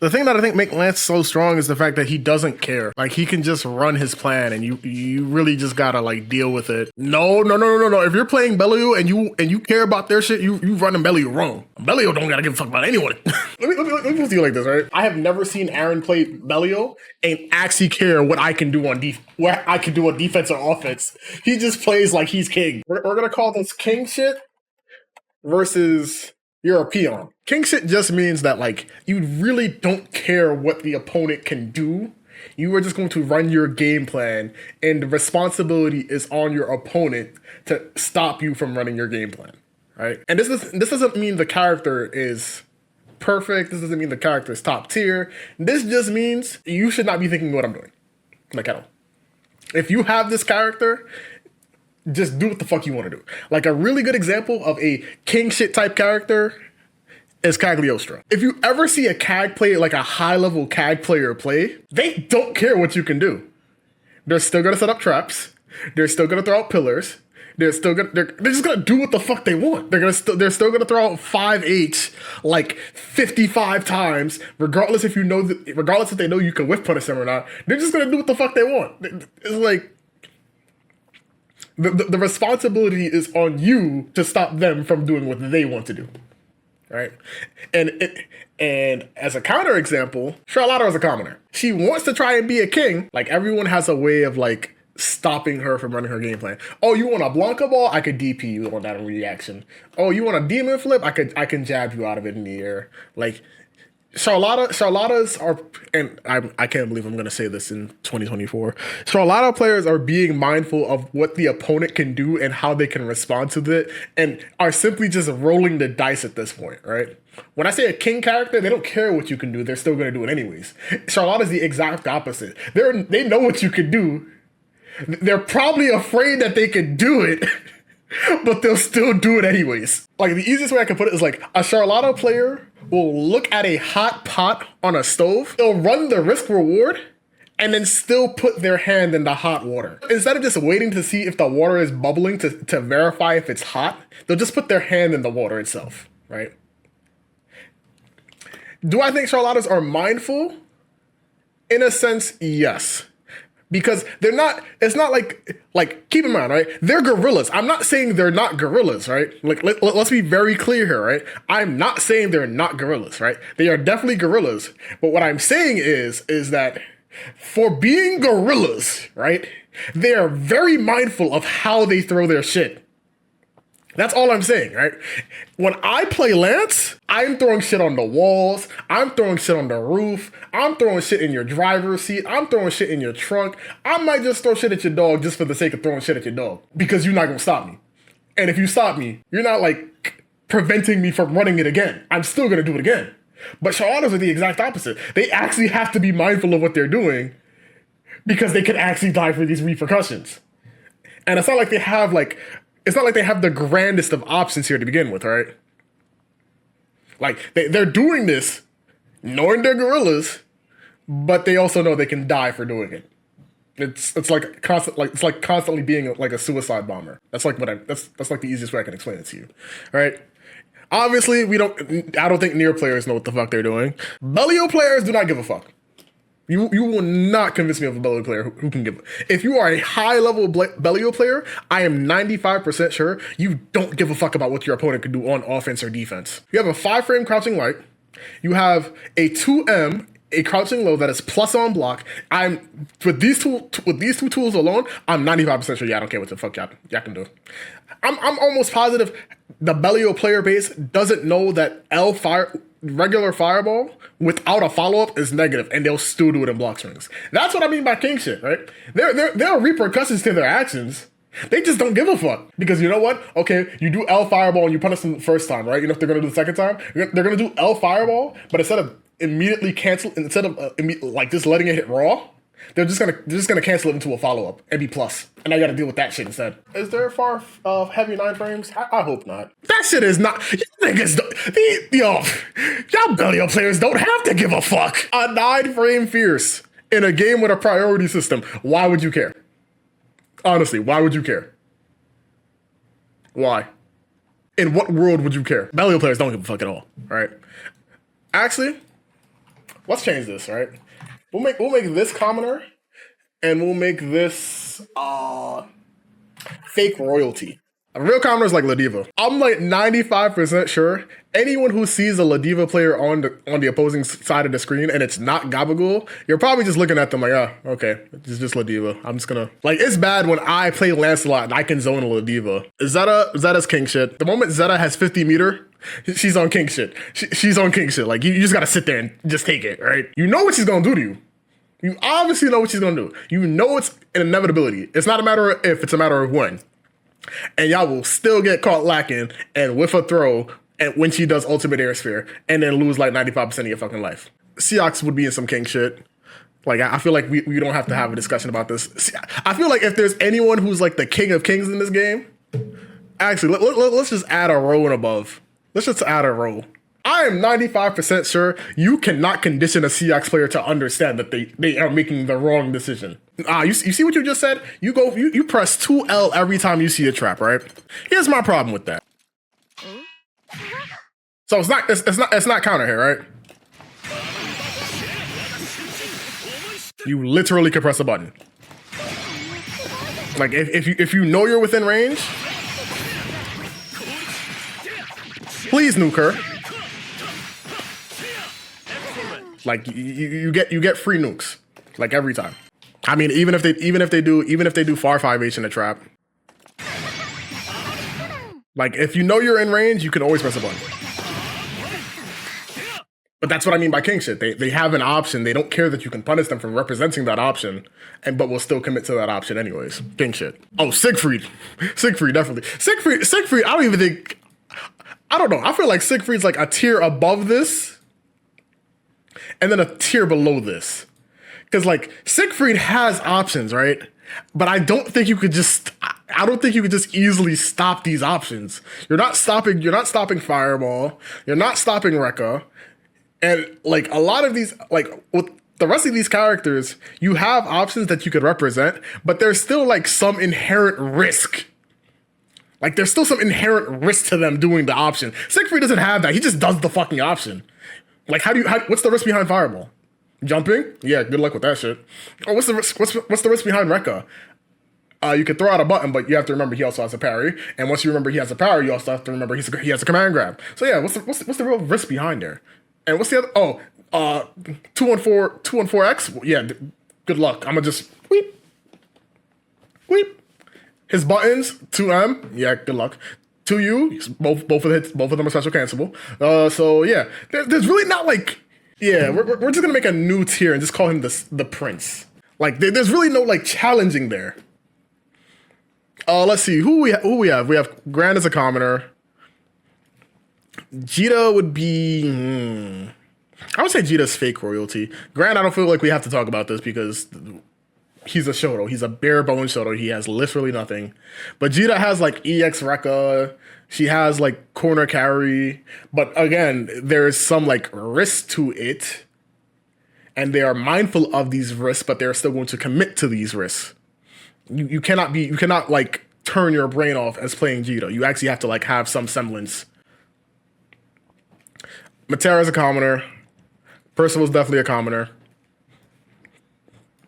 The thing that I think makes Lance so strong is the fact that he doesn't care. Like, he can just run his plan, and you really just gotta like deal with it. No. If you're playing Belial and you care about their shit, you running Belial wrong. Belial don't gotta give a fuck about anyone. let me put you like this, right? I have never seen Aaron play Belial and actually care what I can do on what I can do on defense or offense. He just plays like he's king. We're gonna call this king shit versus you're a peon. King shit just means that like you really don't care what the opponent can do. You are just going to run your game plan, and the responsibility is on your opponent to stop you from running your game plan, right? And this doesn't mean the character is perfect. This doesn't mean the character is top tier. This just means you should not be thinking what I'm doing, like at all. If you have this character, just do what the fuck you want to do. Like, a really good example of a king shit type character is Cagliostro. If you ever see a CAG player, like a high level CAG player play, they don't care what you can do. They're still gonna set up traps. They're still gonna throw out pillars. They're just gonna do what the fuck they want. They're still gonna throw out 5H like 55 times, regardless if they know you can whiff punish them or not. They're just gonna do what the fuck they want. It's like, the responsibility is on you to stop them from doing what they want to do, right? And as a counter example, Charlotta is a commoner. She wants to try and be a king. Like, everyone has a way of like stopping her from running her game plan. Oh, you want a Blanca ball? I could DP you on that reaction. Oh, you want a demon flip? I can jab you out of it in the air. Like, Charlotta's are, and I can't believe I'm going to say this in 2024. Charlotta players are being mindful of what the opponent can do and how they can respond to it, and are simply just rolling the dice at this point, right? When I say a king character, they don't care what you can do. They're still going to do it anyways. Charlotta's the exact opposite. They know what you can do. They're probably afraid that they can do it, but they'll still do it anyways. Like, the easiest way I can put it is like, a Charlotta player will look at a hot pot on a stove, they'll run the risk reward, and then still put their hand in the hot water. Instead of just waiting to see if the water is bubbling to verify if it's hot, they'll just put their hand in the water itself, right? Do I think Charlottas are mindful? In a sense, yes. Because it's not like, keep in mind, right? They're gorillas. I'm not saying they're not gorillas, right? Like, let's be very clear here, right? I'm not saying they're not gorillas, right? They are definitely gorillas. But what I'm saying is that for being gorillas, right? They are very mindful of how they throw their shit. That's all I'm saying, right? When I play Lance, I'm throwing shit on the walls. I'm throwing shit on the roof. I'm throwing shit in your driver's seat. I'm throwing shit in your trunk. I might just throw shit at your dog just for the sake of throwing shit at your dog, because you're not gonna stop me. And if you stop me, you're not like preventing me from running it again. I'm still gonna do it again. But Charlottas are the exact opposite. They actually have to be mindful of what they're doing, because they could actually die for these repercussions. And it's not like they have the grandest of options here to begin with, right? Like, they're doing this knowing they're gorillas, but they also know they can die for doing it. It's like constantly being like a suicide bomber. That's like that's like the easiest way I can explain it to you, right? Obviously, I don't think Nier players know what the fuck they're doing. Belial players do not give a fuck. You will not convince me of a Belial player who can give. If you are a high-level Belial player, I am 95% sure you don't give a fuck about what your opponent can do on offense or defense. You have a 5-frame crouching light. You have a 2M, a crouching low that is plus on block. With these two tools alone, I'm 95% sure I don't care what the fuck y'all can do. I'm almost positive the Belial player base doesn't know that regular fireball without a follow-up is negative, and they'll still do it in block strings. That's what I mean by king shit, right? There are repercussions to their actions. They just don't give a fuck. Because you know what? Okay, you do L fireball and you punish them the first time, right? You know what they're gonna do the second time? They're gonna do L fireball, but instead of like just letting it hit raw, they're just gonna cancel it into a follow-up and be plus. And now you gotta deal with that shit instead. Is there far heavy 9 frames? I hope not. That shit is not. You niggas y'all Belial players don't have to give a fuck. A 9-frame fierce in a game with a priority system. Why would you care? Honestly, why would you care? Why? In what world would you care? Belial players don't give a fuck at all, right? Actually, let's change this, right? We'll make this commoner, and we'll make this fake royalty. A real commoner is like Ladiva. I'm like 95% sure anyone who sees a Ladiva player on the opposing side of the screen and it's not Gabagool, you're probably just looking at them like, oh, okay, it's just Ladiva. I'm just gonna like. It's bad when I play Lancelot and I can zone a Ladiva. Zeta's king shit. The moment Zeta has 50 meter, she's on king shit. She's on king shit. Like you just gotta sit there and just take it, right? You know what she's gonna do to you. You obviously know what she's gonna do. You know it's an inevitability. It's not a matter of if, it's a matter of when. And y'all will still get caught lacking and whiff a throw and when she does ultimate air sphere and then lose like 95% of your fucking life. Seahawks would be in some king shit. Like, I feel like we don't have to have a discussion about this. I feel like if there's anyone who's like the king of kings in this game, actually, let's just add a row and above. Let's just add a row. I am 95% sure you cannot condition a Seahawks player to understand that they are making the wrong decision. You see what you just said? You press 2L every time you see a trap, right? Here's my problem with that. So it's not counter here, right? You literally can press a button. Like if you know you're within range, please nuke her. Like you get free nukes, like every time. I mean, even if they do far 5H in a trap. Like if you know you're in range, you can always press a button. But that's what I mean by king shit. They have an option. They don't care that you can punish them for representing that option, but will still commit to that option anyways. King shit. Oh, Siegfried. Siegfried, definitely. Siegfried, I don't know. I feel like Siegfried's like a tier above this and then a tier below this. Because like Siegfried has options, right? But I don't think you could just easily stop these options. You're not stopping Fireball. You're not stopping Rekka. And like a lot of these, like with the rest of these characters, you have options that you could represent, but there's still like some inherent risk. Like there's still some inherent risk to them doing the option. Siegfried doesn't have that. He just does the fucking option. Like what's the risk behind Fireball? Jumping? Yeah, good luck with that shit. Oh, what's the risk behind Rekka? You could throw out a button, but you have to remember he also has a parry. And once you remember he has a parry, you also have to remember he has a command grab. So yeah, what's the real risk behind there? And what's the other? Oh, 214X. Yeah, good luck. I'ma just weep. His buttons 2M. Yeah, good luck. 2U. Both of them are special cancelable. So yeah, there's really not like. Yeah, we're just gonna make a new tier and just call him the prince. Like there's really no like challenging there. Let's see who we have. We have Gran as a commoner. Jita would be. I would say Jita's fake royalty. Gran, I don't feel like we have to talk about this because he's a Shoto. He's a bare bones Shoto. He has literally nothing. But Jita has like EX Rekka. She has like corner carry. But again, there is some like risk to it. And they are mindful of these risks, but they're still going to commit to these risks. You cannot like turn your brain off as playing Jita. You actually have to like have some semblance. Matera's a commoner. Percival's definitely a commoner.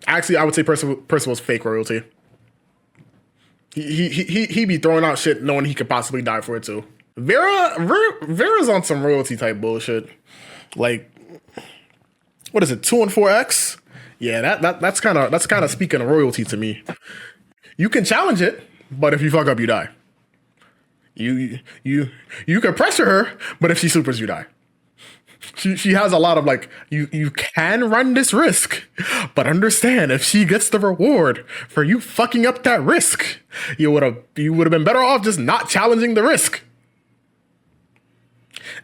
Actually, I would say Percival's fake royalty. He be throwing out shit knowing he could possibly die for it too. Vera's on some royalty type bullshit. Like, what is it? 214X? Yeah, that's kind of speaking of royalty to me. You can challenge it, but if you fuck up, you die. You can pressure her, but if she supers, you die. She has a lot of like, you can run this risk, but understand if she gets the reward for you fucking up that risk, you would have been better off just not challenging the risk.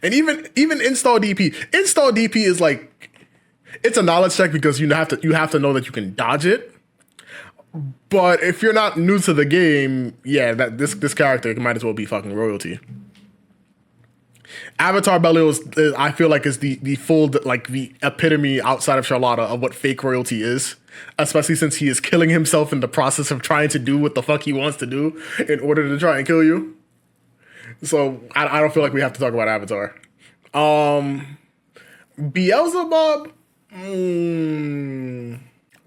And even install DP is like, it's a knowledge check because you have to know that you can dodge it. But if you're not new to the game, yeah, this character might as well be fucking royalty. Avatar Belial I feel like is the full like the epitome outside of Charlotta of what fake royalty is, especially since he is killing himself in the process of trying to do what the fuck he wants to do in order to try and kill you. So I don't feel like we have to talk about Avatar. Beelzebub,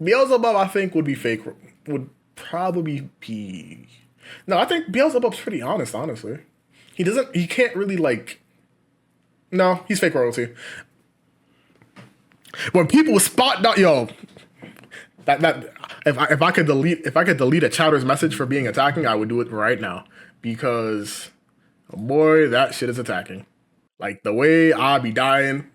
Beelzebub, I think, would be fake. Would probably be. No, I think Beelzebub's pretty honest. Honestly, he doesn't. He can't really like. No, he's fake royalty. When people spot out, yo, that if I could delete a Chowder's message for being attacking, I would do it right now because, boy, that shit is attacking. Like the way I be dying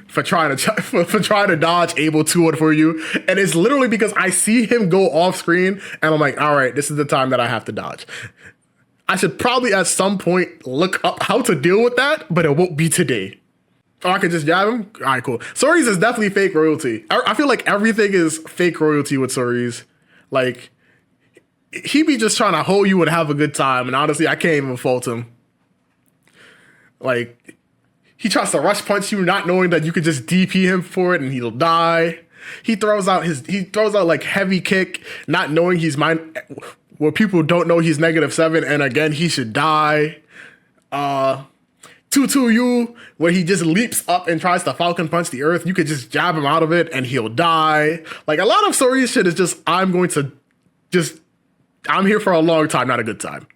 for trying to dodge able to for you, and it's literally because I see him go off screen, and I'm like, all right, this is the time that I have to dodge. I should probably at some point look up how to deal with that, but it won't be today. Oh, I could just jab him? All right, cool. Soris is definitely fake royalty. I feel like everything is fake royalty with Soris. Like, he be just trying to hold you and have a good time, and honestly, I can't even fault him. Like, he tries to rush punch you not knowing that you could just DP him for it and he'll die. He throws out like heavy kick, not knowing he's where people don't know he's -7, and again, he should die. 2-2-U, where he just leaps up and tries to Falcon Punch the earth. You could just jab him out of it and he'll die. Like, a lot of Soris shit is just, I'm here for a long time, not a good time.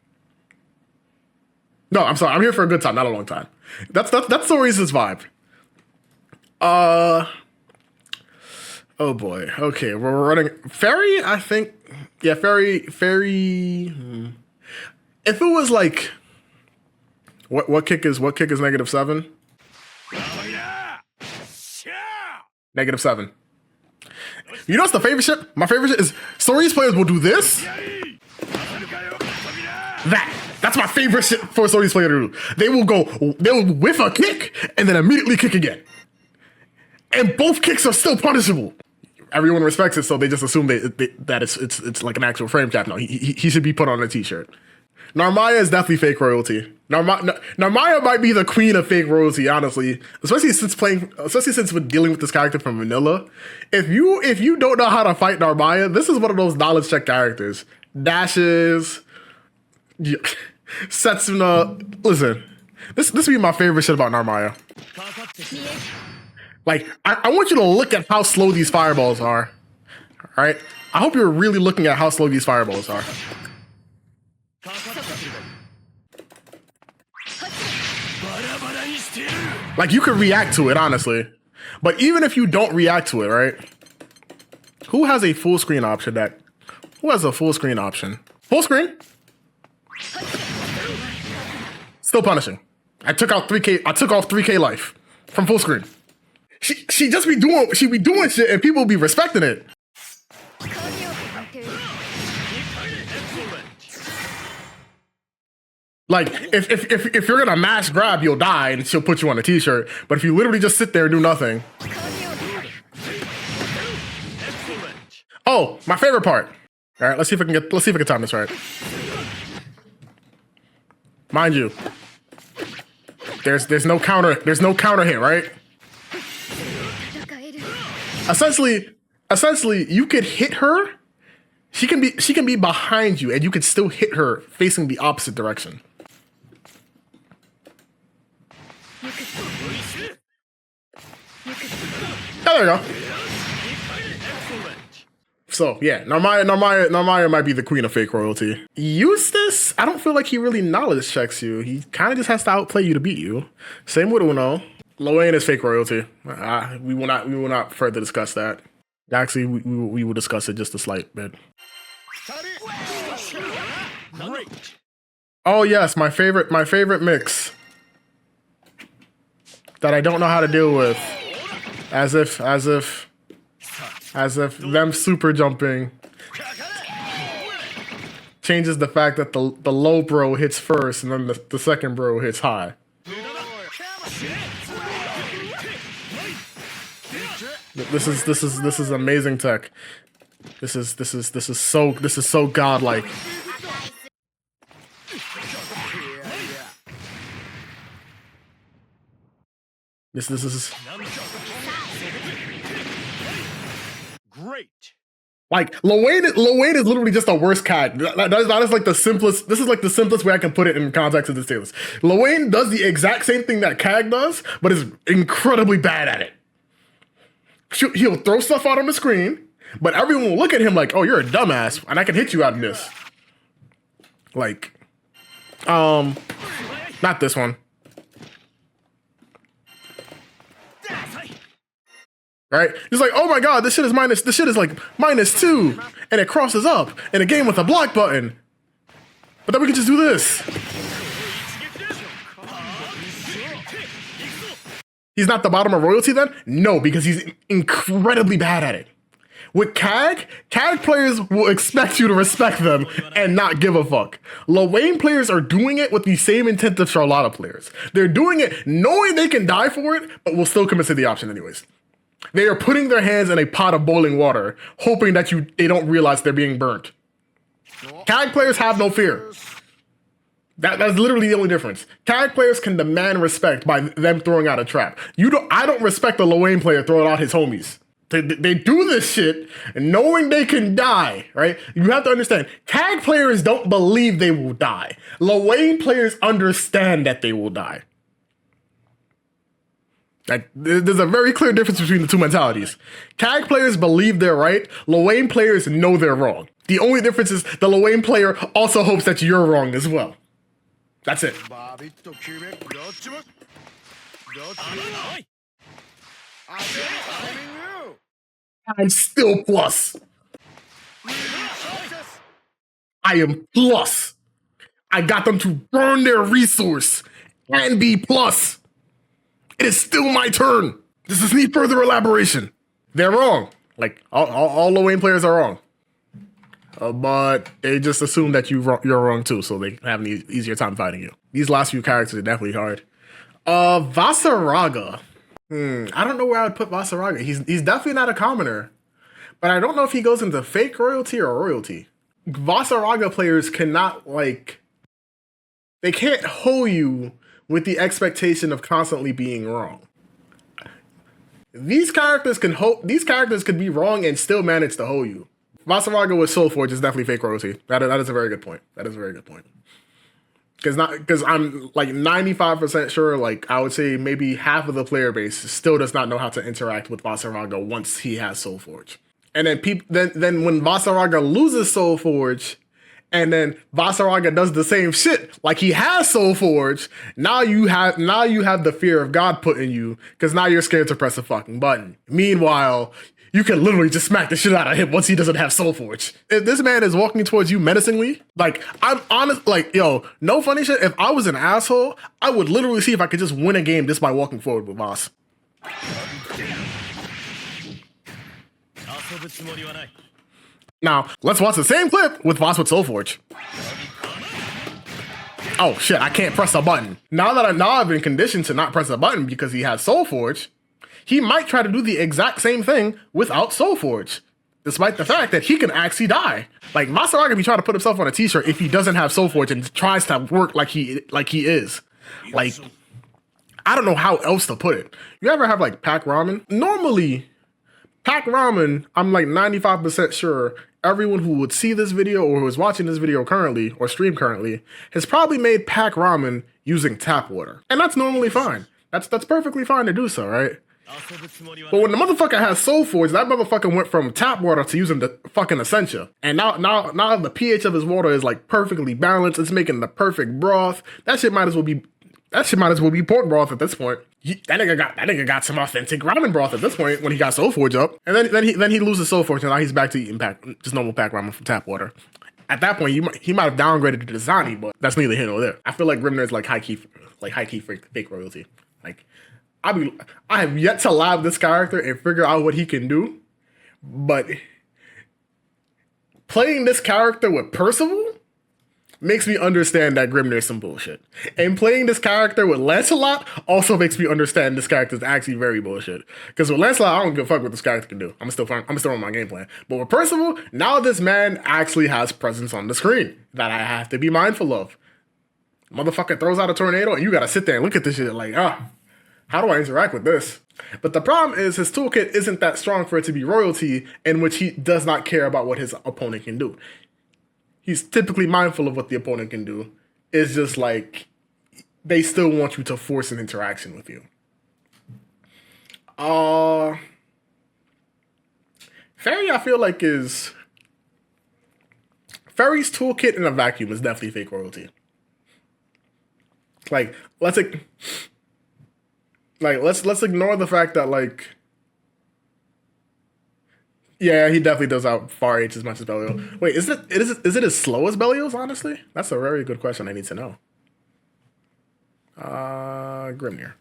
No, I'm sorry, I'm here for a good time, not a long time. That's Soris' vibe. Oh boy. Okay, we're running Fairy, I think. Yeah, Fairy. If it was like what kick is -7? -7. You know what's the favorite shit? My favorite shit is Soris players will do this. That's my favorite shit for a Soris player to do. They'll whiff a kick and then immediately kick again. And both kicks are still punishable. Everyone respects it, so they just assume that it's like an actual frame cap. No, he should be put on a t-shirt. Narmaya is definitely fake royalty. Narmaya might be the queen of fake royalty, honestly. Especially since we're dealing with this character from vanilla. If you don't know how to fight Narmaya, this is one of those knowledge check characters. Dashes, Setsuna. Listen, this would be my favorite shit about Narmaya. Like, I want you to look at how slow these fireballs are. All right? I hope you're really looking at how slow these fireballs are. Like, you could react to it, honestly. But even if you don't react to it, right? Who has a full screen option deck? Who has a full screen option? Full screen? Still punishing. I took off 3K life from full screen. She be doing shit and people be respecting it. Like, if you're gonna mash grab, you'll die and she'll put you on a t-shirt. But if you literally just sit there and do nothing. Oh, my favorite part. All right, let's see if I can time this right. Mind you, there's no counter hit, right? Essentially, you could hit her. She can be behind you, and you could still hit her facing the opposite direction. Oh, there we go. So yeah, Narmaya might be the queen of fake royalty. Eustace, I don't feel like he really knowledge checks you. He kind of just has to outplay you to beat you. Same with Uno. Loane is fake royalty. We will not further discuss that. Actually, we will discuss it just a slight bit. Oh yes, my favorite mix that I don't know how to deal with. As if them super jumping changes the fact that the low bro hits first and then the second bro hits high. This is amazing tech. This is so godlike. This is great. Like Loane is literally just the worst cat. That is like the simplest. This is like the simplest way I can put it in context of this list. Loane does the exact same thing that Kag does, but is incredibly bad at it. He'll throw stuff out on the screen, but everyone will look at him like, "Oh, you're a dumbass, and I can hit you out of this." Like, not this one. Right? He's like, "Oh my god, this shit is like -2, and it crosses up in a game with a block button. But then we can just do this." He's not the bottom of royalty then? No, because he's incredibly bad at it. With CAG players will expect you to respect them and not give a fuck. Lil Wayne players are doing it with the same intent of Charlotta players. They're doing it knowing they can die for it, but will still commit to the option anyways. They are putting their hands in a pot of boiling water, hoping that they don't realize they're being burnt. CAG players have no fear. That's literally the only difference. CAG players can demand respect by them throwing out a trap. I don't respect a Lil Wayne player throwing out his homies. They do this shit knowing they can die, right? You have to understand, CAG players don't believe they will die. Lil Wayne players understand that they will die. Like, there's a very clear difference between the two mentalities. CAG players believe they're right. Lil Wayne players know they're wrong. The only difference is the Lil Wayne player also hopes that you're wrong as well. That's it. I'm still plus. I am plus. I got them to burn their resource and be plus. It is still my turn. Does this need further elaboration? They're wrong. Like, all Lil Wayne players are wrong. But they just assume that you're wrong too, so they have an easier time fighting you. These last few characters are definitely hard. Vasaraga. I don't know where I would put Vasaraga. He's definitely not a commoner, but I don't know if he goes into fake royalty or royalty. Vasaraga players cannot, they can't hoe you with the expectation of constantly being wrong. These characters could be wrong and still manage to hoe you. Vasaraga with Soulforge is definitely fake royalty. That is a very good point. That is a very good point. Because I'm like 95% sure, like I would say maybe half of the player base still does not know how to interact with Vasaraga once he has Soulforge. And then when Vasaraga loses Soulforge, and then Vasaraga does the same shit, like he has Soulforge, now you have the fear of God put in you, because now you're scared to press a fucking button. Meanwhile, you can literally just smack the shit out of him once he doesn't have Soulforge. If this man is walking towards you menacingly, like, I'm honest, like, yo, no funny shit, if I was an asshole, I would literally see if I could just win a game just by walking forward with Voss. Now, let's watch the same clip with Voss with Soulforge. Oh shit, I can't press a button. Now I've been conditioned to not press a button because he has Soulforge, he might try to do the exact same thing without Soulforge, despite the fact that he can actually die. Like, Vasaraga can be trying to put himself on a t-shirt if he doesn't have Soulforge and tries to work like he is. Like, I don't know how else to put it. You ever have like Pack Ramen? Normally, Pack Ramen, I'm like 95% sure everyone who would see this video or who is watching this video currently or stream currently has probably made Pack Ramen using tap water. And that's normally fine. That's perfectly fine to do so, right? But when the motherfucker has Soulforge, that motherfucker went from tap water to using the fucking Essentia. And now the pH of his water is like perfectly balanced. It's making the perfect broth. That shit might as well be pork broth at this point. That nigga got some authentic ramen broth at this point when he got Soulforge up. And then he loses Soulforge and now he's back to eating just normal Pack Ramen from tap water. At that point, he might have downgraded to Dasani, but that's neither here nor there. I feel like Grimner is like high key fake royalty. Like, I have yet to lab this character and figure out what he can do, but playing this character with Percival makes me understand that Grimner is some bullshit. And playing this character with Lancelot also makes me understand this character is actually very bullshit. Because with Lancelot, I don't give a fuck what this character can do. I'm still on my game plan. But with Percival, now this man actually has presence on the screen that I have to be mindful of. Motherfucker throws out a tornado and you gotta sit there and look at this shit like, how do I interact with this? But the problem is his toolkit isn't that strong for it to be royalty, in which he does not care about what his opponent can do. He's typically mindful of what the opponent can do. It's just like, they still want you to force an interaction with you. Fairy, I feel like is Fairy's toolkit in a vacuum is definitely fake royalty. Like let's let's ignore the fact that like yeah, he definitely does out far H as much as Belial. Wait, is it as slow as Belial's? Honestly, that's a very good question. I need to know. Grimnir.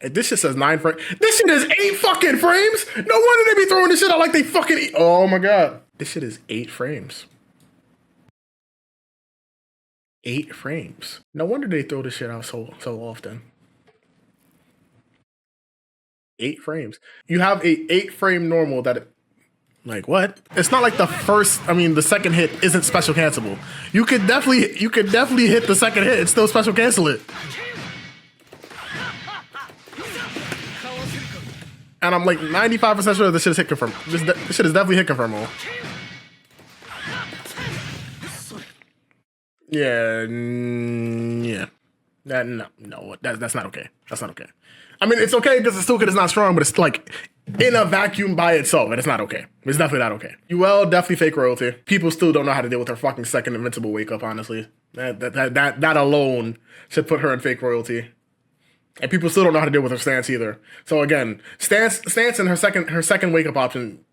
This shit says 9 frames. This shit is 8 fucking frames. No wonder they be throwing this shit out like they fucking. Oh my god, this shit is 8 frames. 8 frames. No wonder they throw this shit out so often. 8 frames. You have a 8 frame normal that. Like what? It's not like the second hit isn't special cancelable. You could definitely hit the second hit and still special cancel it. And I'm like 95% sure this shit is hit confirm. This shit is definitely hit confirmable. Yeah, yeah. That's not okay. That's not okay. I mean, it's okay because the toolkit is not strong, but it's like in a vacuum by itself, and it's not okay. It's definitely not okay. UL definitely fake royalty. People still don't know how to deal with her fucking second invincible wake up. Honestly, that alone should put her in fake royalty. And people still don't know how to deal with her stance either. So again, stance and her second wake up option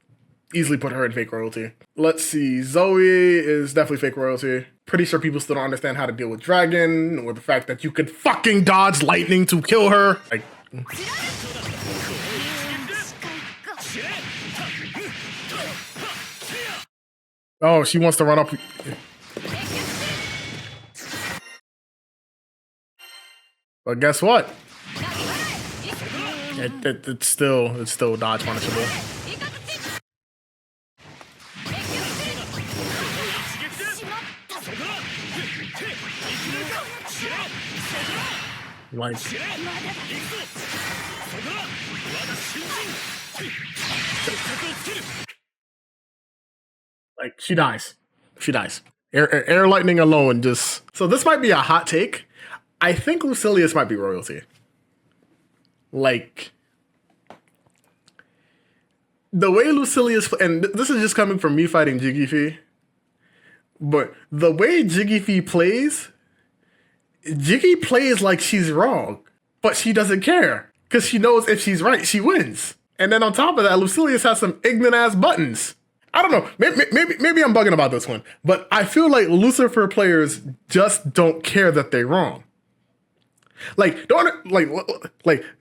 easily put her in fake royalty. Let's see, Zoe is definitely fake royalty. Pretty sure people still don't understand how to deal with Dragon or the fact that you could fucking dodge lightning to kill her. Like, oh, she wants to run up. But guess what? It's still dodge punishable. Like she dies. She dies. Air lightning alone just. So this might be a hot take. I think Lucilius might be royalty. Like the way Lucilius, and this is just coming from me fighting Jiggy but the way Jiggy plays like she's wrong, but she doesn't care because she knows if she's right, she wins. And then on top of that, Lucilius has some ignorant ass buttons. I don't know. Maybe I'm bugging about this one, but I feel like Lucifer players just don't care that they're wrong. Like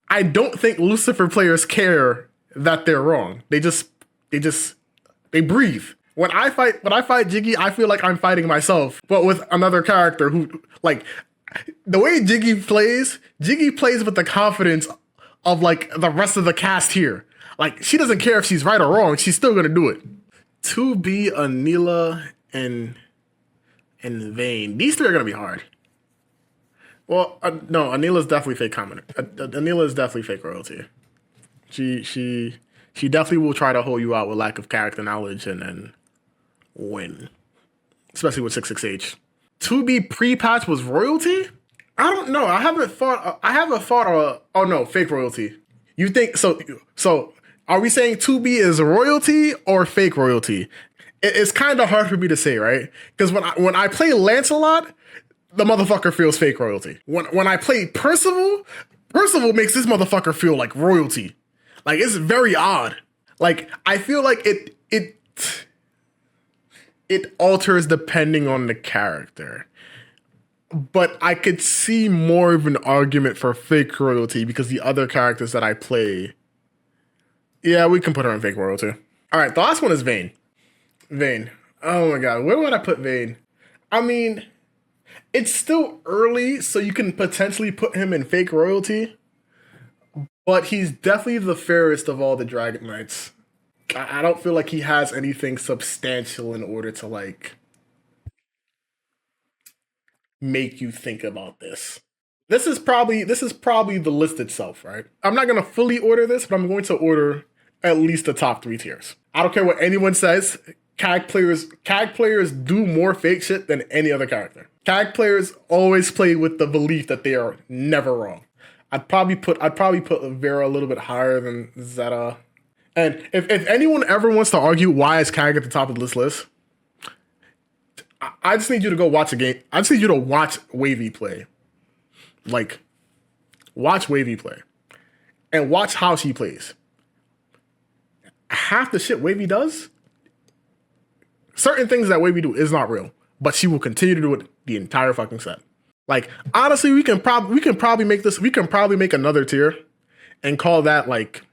I don't think Lucifer players care that they're wrong. They breathe. When I fight Jiggy, I feel like I'm fighting myself, but with another character who like the way Jiggy plays with the confidence of like the rest of the cast here. Like she doesn't care if she's right or wrong, she's still gonna do it. 2B, Anila, and Vayne. These three are gonna be hard. Well, no, Anila's definitely fake commenter. Anila is definitely fake royalty. She definitely will try to hold you out with lack of character knowledge and then win, especially with 66H. 2B pre-patch was royalty? I don't know. I haven't thought. Oh no, fake royalty. You think so? So are we saying 2B is royalty or fake royalty? It's kind of hard for me to say, right? Because when I play Lancelot, the motherfucker feels fake royalty. When I play Percival makes this motherfucker feel like royalty. Like it's very odd. Like I feel like it alters depending on the character. But I could see more of an argument for fake royalty because the other characters that I play, yeah, we can put her in fake royalty. All right, the last one is Vayne. Vayne. Oh my god, where would I put Vayne? I mean, it's still early, so you can potentially put him in fake royalty, but he's definitely the fairest of all the Dragon Knights. I don't feel like he has anything substantial in order to like make you think about this. This is probably the list itself, right? I'm not gonna fully order this, but I'm going to order at least the top 3 tiers. I don't care what anyone says. CAG players do more fake shit than any other character. CAG players always play with the belief that they are never wrong. I'd probably put Vera a little bit higher than Zeta. And if anyone ever wants to argue why is Kang at the top of this list, I just need you to go watch a game. I just need you to watch Wavy play. Like, watch Wavy play. And watch how she plays. Half the shit Wavy does, certain things that Wavy do is not real. But she will continue to do it the entire fucking set. Like, honestly, we can probably make another tier and call that like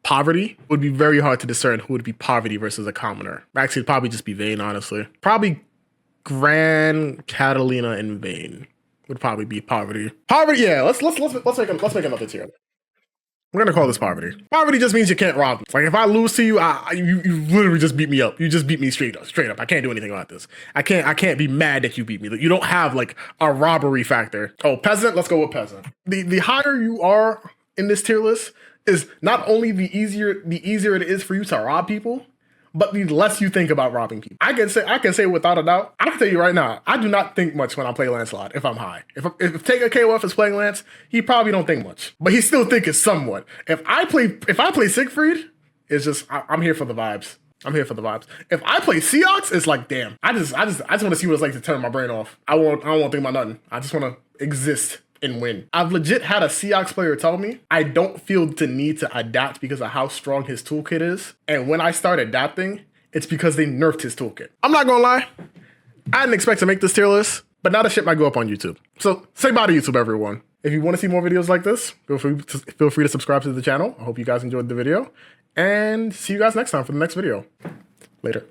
poverty. It would be very hard to discern who would be poverty versus a commoner. Actually, it'd probably just be Vayne, honestly. Probably Gran, Catalina, and Vayne would probably be poverty. Poverty, yeah. Let's make another tier. We're gonna call this poverty. Poverty just means you can't rob me. Like if I lose to you, you literally just beat me up. You just beat me straight up. I can't do anything about this. I can't be mad that you beat me. You don't have like a robbery factor. Oh, peasant. Let's go with peasant. The higher you are in this tier list is not only the easier it is for you to rob people, but the less you think about robbing people. I can say without a doubt, I can tell you right now, I do not think much when I play Lancelot if I'm high. If Taker KOF is playing Lance, he probably don't think much. But he still thinks somewhat. If I play Siegfried, it's just I'm here for the vibes. I'm here for the vibes. If I play Seox, it's like damn. I just want to see what it's like to turn my brain off. I don't want to think about nothing. I just want to exist and win. I've legit had a Seox player tell me I don't feel the need to adapt because of how strong his toolkit is. And when I start adapting, it's because they nerfed his toolkit. I'm not gonna lie, I didn't expect to make this tier list, but now the shit might go up on YouTube. So say bye to YouTube, everyone. If you want to see more videos like this, feel free to subscribe to the channel. I hope you guys enjoyed the video, and see you guys next time for the next video. Later.